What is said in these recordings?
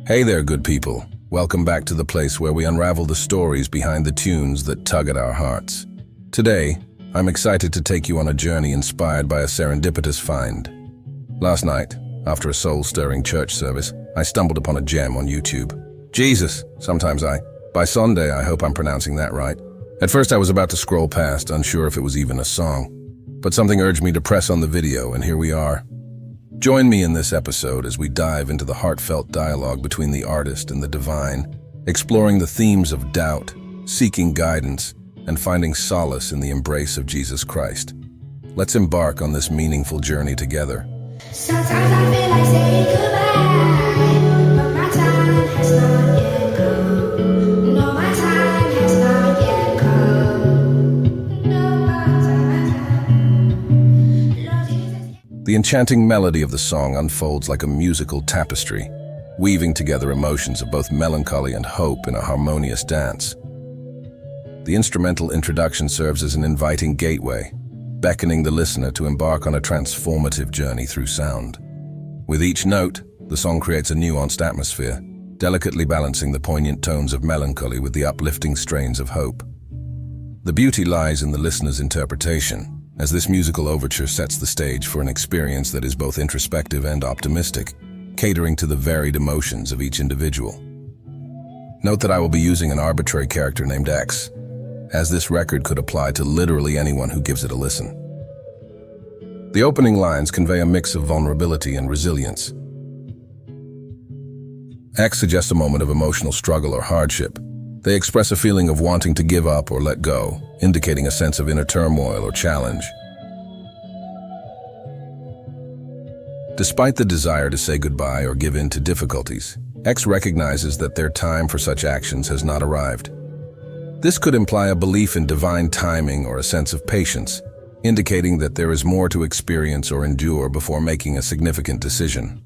Hey there, good people. Welcome back to the place where we unravel the stories behind the tunes that tug at our hearts. Today, I'm excited to take you on a journey inspired by a serendipitous find. Last night, after a soul-stirring church service, I stumbled upon a gem on YouTube. Jesus, By Sunday, I hope I'm pronouncing that right. At first I was about to scroll past, unsure if it was even a song. But something urged me to press on the video, and here we are. Join me in this episode as we dive into the heartfelt dialogue between the artist and the divine, exploring the themes of doubt, seeking guidance, and finding solace in the embrace of Jesus Christ. Let's embark on this meaningful journey together. Sometimes I feel like saying goodbye, but my time has not yet come. No, my time has not yet come. No, my time. Lord Jesus. The enchanting melody of the song unfolds like a musical tapestry, weaving together emotions of both melancholy and hope in a harmonious dance. The instrumental introduction serves as an inviting gateway, beckoning the listener to embark on a transformative journey through sound. With each note, the song creates a nuanced atmosphere, delicately balancing the poignant tones of melancholy with the uplifting strains of hope. The beauty lies in the listener's interpretation, as this musical overture sets the stage for an experience that is both introspective and optimistic, catering to the varied emotions of each individual. Note that I will be using an arbitrary character named X, as this record could apply to literally anyone who gives it a listen. The opening lines convey a mix of vulnerability and resilience. X suggests a moment of emotional struggle or hardship. They express a feeling of wanting to give up or let go, indicating a sense of inner turmoil or challenge. Despite the desire to say goodbye or give in to difficulties, X recognizes that their time for such actions has not arrived. This could imply a belief in divine timing or a sense of patience, indicating that there is more to experience or endure before making a significant decision.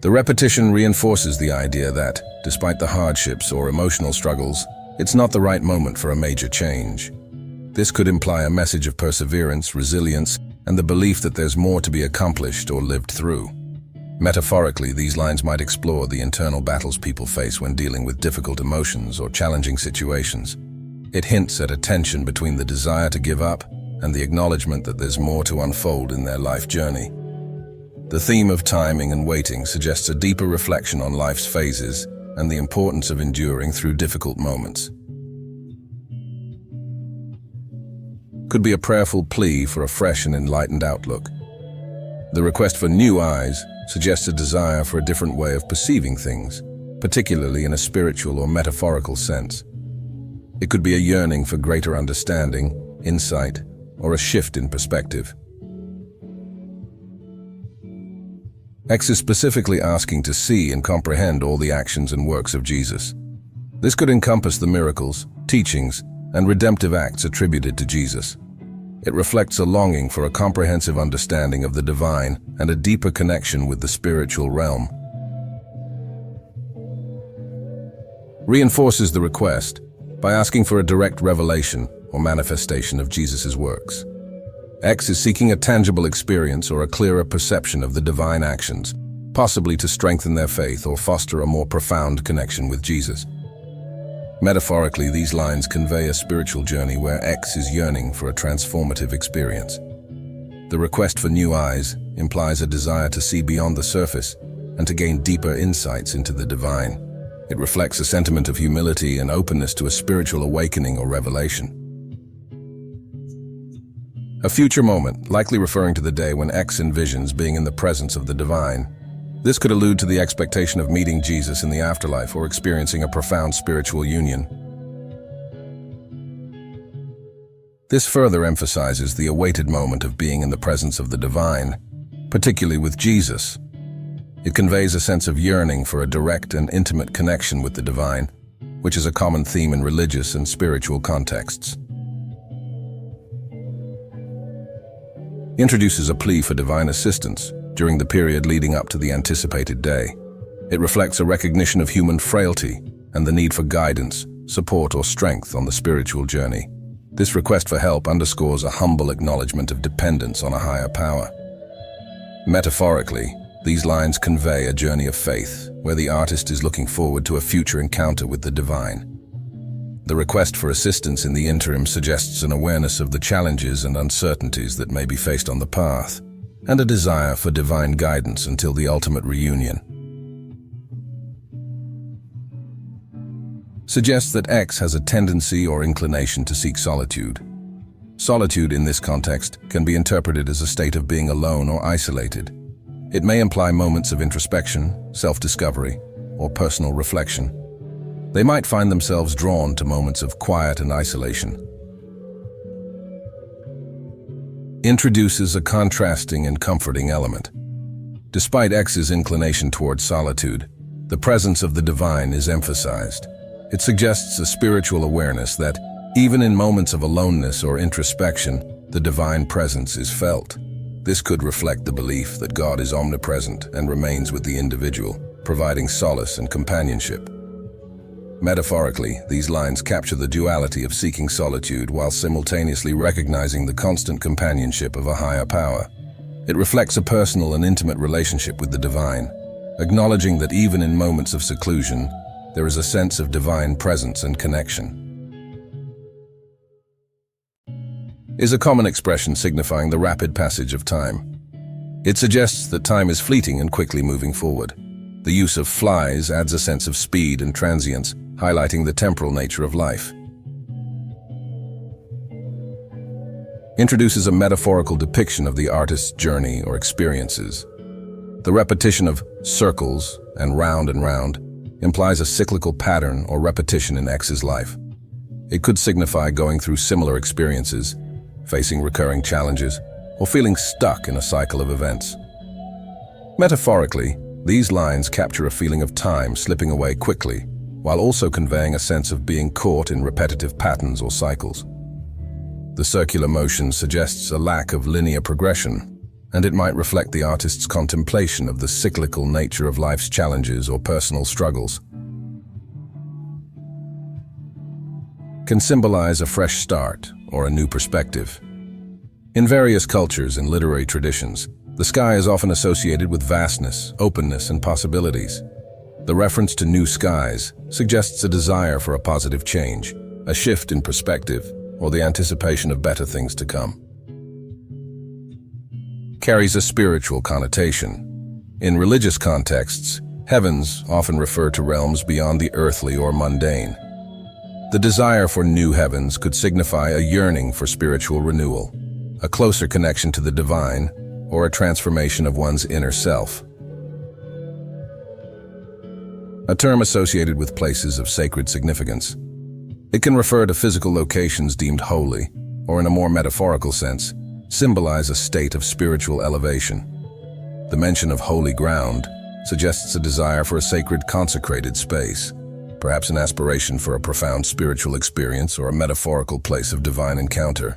The repetition reinforces the idea that, despite the hardships or emotional struggles, it's not the right moment for a major change. This could imply a message of perseverance, resilience, and the belief that there's more to be accomplished or lived through. Metaphorically, these lines might explore the internal battles people face when dealing with difficult emotions or challenging situations. It hints at a tension between the desire to give up and the acknowledgement that there's more to unfold in their life journey. The theme of timing and waiting suggests a deeper reflection on life's phases and the importance of enduring through difficult moments. Could be a prayerful plea for a fresh and enlightened outlook. The request for new eyes suggests a desire for a different way of perceiving things, particularly in a spiritual or metaphorical sense. It could be a yearning for greater understanding, insight, or a shift in perspective. X is specifically asking to see and comprehend all the actions and works of Jesus. This could encompass the miracles, teachings, and redemptive acts attributed to Jesus. It reflects a longing for a comprehensive understanding of the divine and a deeper connection with the spiritual realm. Reinforces the request by asking for a direct revelation or manifestation of Jesus' works. X is seeking a tangible experience or a clearer perception of the divine actions, possibly to strengthen their faith or foster a more profound connection with Jesus. Metaphorically, these lines convey a spiritual journey where X is yearning for a transformative experience. The request for new eyes implies a desire to see beyond the surface and to gain deeper insights into the divine. It reflects a sentiment of humility and openness to a spiritual awakening or revelation. A future moment, likely referring to the day when X envisions being in the presence of the divine. This could allude to the expectation of meeting Jesus in the afterlife or experiencing a profound spiritual union. This further emphasizes the awaited moment of being in the presence of the divine, particularly with Jesus. It conveys a sense of yearning for a direct and intimate connection with the divine, which is a common theme in religious and spiritual contexts. Introduces a plea for divine assistance during the period leading up to the anticipated day. It reflects a recognition of human frailty and the need for guidance, support, or strength on the spiritual journey. This request for help underscores a humble acknowledgement of dependence on a higher power. Metaphorically, These lines convey a journey of faith, where the artist is looking forward to a future encounter with the divine. The request for assistance in the interim suggests an awareness of the challenges and uncertainties that may be faced on the path, and a desire for divine guidance until the ultimate reunion. Suggests that X has a tendency or inclination to seek solitude. Solitude in this context can be interpreted as a state of being alone or isolated. It may imply moments of introspection, self-discovery, or personal reflection. They might find themselves drawn to moments of quiet and isolation. Introduces a contrasting and comforting element. Despite X's inclination towards solitude, the presence of the divine is emphasized. It suggests a spiritual awareness that, even in moments of aloneness or introspection, the divine presence is felt. This could reflect the belief that God is omnipresent and remains with the individual, providing solace and companionship. Metaphorically, these lines capture the duality of seeking solitude while simultaneously recognizing the constant companionship of a higher power. It reflects a personal and intimate relationship with the divine, acknowledging that even in moments of seclusion, there is a sense of divine presence and connection. Is a common expression signifying the rapid passage of time. It suggests that time is fleeting and quickly moving forward. The use of flies adds a sense of speed and transience, highlighting the temporal nature of life. Introduces a metaphorical depiction of the artist's journey or experiences. The repetition of circles and round implies a cyclical pattern or repetition in X's life. It could signify going through similar experiences, facing recurring challenges, or feeling stuck in a cycle of events. Metaphorically, these lines capture a feeling of time slipping away quickly, while also conveying a sense of being caught in repetitive patterns or cycles. The circular motion suggests a lack of linear progression, and it might reflect the artist's contemplation of the cyclical nature of life's challenges or personal struggles. Can symbolize a fresh start or a new perspective. In various cultures and literary traditions, the sky is often associated with vastness, openness, and possibilities. The reference to new skies suggests a desire for a positive change, a shift in perspective, or the anticipation of better things to come. Carries a spiritual connotation. In religious contexts, heavens often refer to realms beyond the earthly or mundane. The desire for new heavens could signify a yearning for spiritual renewal, a closer connection to the divine, or a transformation of one's inner self. A term associated with places of sacred significance. It can refer to physical locations deemed holy, or in a more metaphorical sense, symbolize a state of spiritual elevation. The mention of holy ground suggests a desire for a sacred, consecrated space, perhaps an aspiration for a profound spiritual experience or a metaphorical place of divine encounter.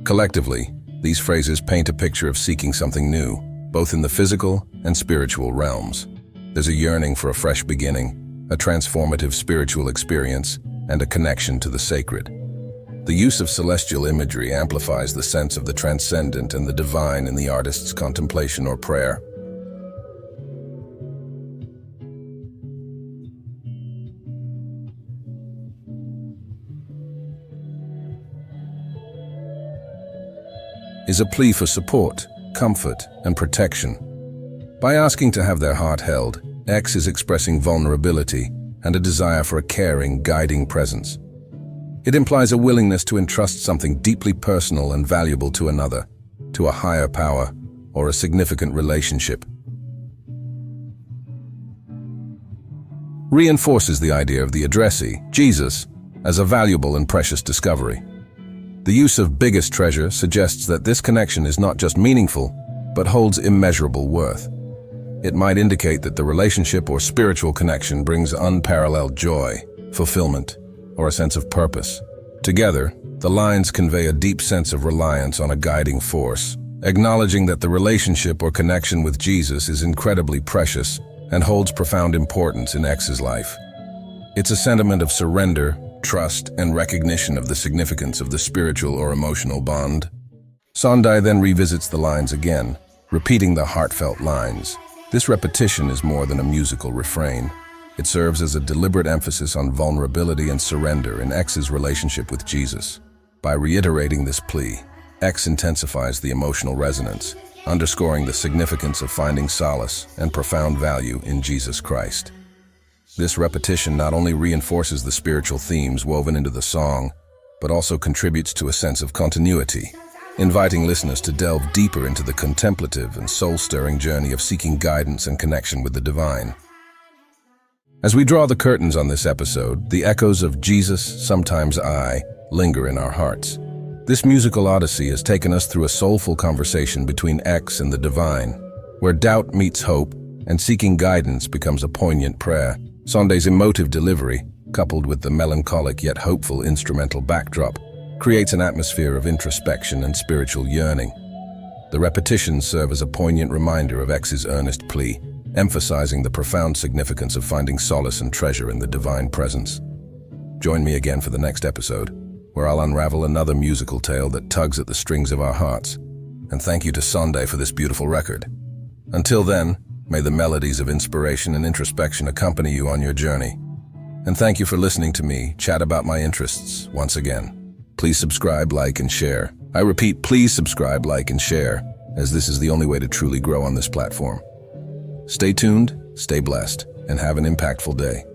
Collectively, these phrases paint a picture of seeking something new, both in the physical and spiritual realms. There's a yearning for a fresh beginning, a transformative spiritual experience, and a connection to the sacred. The use of celestial imagery amplifies the sense of the transcendent and the divine in the artist's contemplation or prayer. Is a plea for support, comfort, and protection. By asking to have their heart held, X is expressing vulnerability and a desire for a caring, guiding presence. It implies a willingness to entrust something deeply personal and valuable to another, to a higher power, or a significant relationship. Reinforces the idea of the addressee, Jesus, as a valuable and precious discovery. The use of biggest treasure suggests that this connection is not just meaningful, but holds immeasurable worth. It might indicate that the relationship or spiritual connection brings unparalleled joy, fulfillment, or a sense of purpose. Together, the lines convey a deep sense of reliance on a guiding force, acknowledging that the relationship or connection with Jesus is incredibly precious and holds profound importance in X's life. It's a sentiment of surrender, trust, and recognition of the significance of the spiritual or emotional bond. Sondai then revisits the lines again, repeating the heartfelt lines. This repetition is more than a musical refrain. It serves as a deliberate emphasis on vulnerability and surrender in X's relationship with Jesus. By reiterating this plea, X intensifies the emotional resonance, underscoring the significance of finding solace and profound value in Jesus Christ. This repetition not only reinforces the spiritual themes woven into the song, but also contributes to a sense of continuity, inviting listeners to delve deeper into the contemplative and soul-stirring journey of seeking guidance and connection with the divine. As we draw the curtains on this episode, the echoes of Jesus, Sometimes I, linger in our hearts. This musical odyssey has taken us through a soulful conversation between X and the divine, where doubt meets hope and seeking guidance becomes a poignant prayer. Sonday's emotive delivery, coupled with the melancholic yet hopeful instrumental backdrop, creates an atmosphere of introspection and spiritual yearning. The repetitions serve as a poignant reminder of X's earnest plea, emphasizing the profound significance of finding solace and treasure in the divine presence. Join me again for the next episode, where I'll unravel another musical tale that tugs at the strings of our hearts. And thank you to Sonday for this beautiful record. Until then, may the melodies of inspiration and introspection accompany you on your journey. And thank you for listening to me chat about my interests once again. Please subscribe, like, and share. I repeat, please subscribe, like, and share, as this is the only way to truly grow on this platform. Stay tuned, stay blessed, and have an impactful day.